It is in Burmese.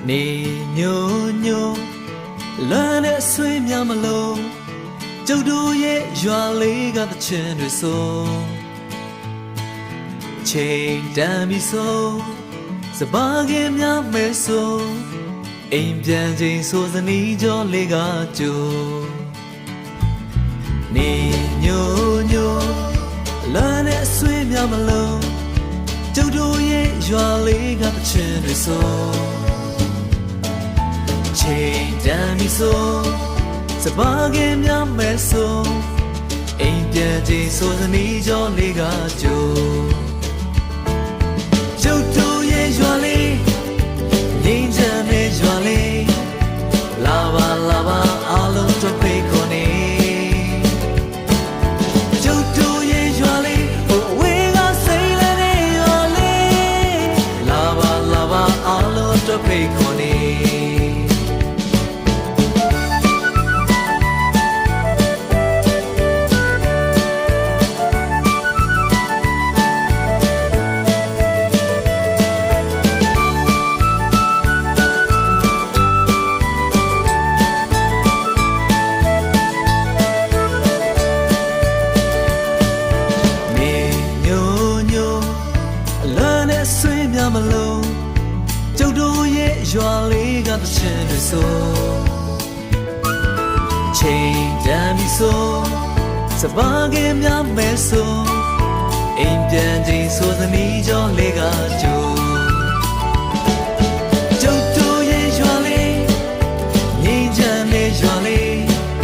နေညိုညိုလမ်းနဲ့ဆွေးများမလို့ကျုပ်တို့ရဲ့ရွာလေးကသချင်းတွေဆိုချိန်တန်ပြီဆိုစပါးကင်များမဲဆိုအိမ်ပြန်ချိန်ဆိုစနီးကြောလေးကကြိုနေညိုညိုလမ်းနဲ့ဆွေးများမလို့ကျုပ်တို့ရဲ့ရွာလေးကသချင်းတွေဆိုချိန်တန်ပြီဆိုစပါးကင်များမဲဆိုအိမ်ပြန်ချိန်ဆိုစနီးကြောလေးကကြိုကျုပ်တို့ရဲ့ရွာလေးငြိမ်းချမ်းတဲ့ရွာလေးလာပါလာပါအားလုံးတို့ဖိတ်ခေါ်နေကျုပ်တို့ရဲ့ရွာလေးဟိုဝေးကစိတ်လည်းတဲ့ရွာလေးလာပါလာပါအားလုံးတို့ဖိတ်ခေါ်နေမလို့ကျုပ်တို့ရဲ့ရွာလေးကသချင်းတွေဆိုချိန်တန်ပြီဆိုစပါးကင်များမဲဆိုအိမ်ပြန်ချိန်ဆိုသနီးကြောလေးကကြို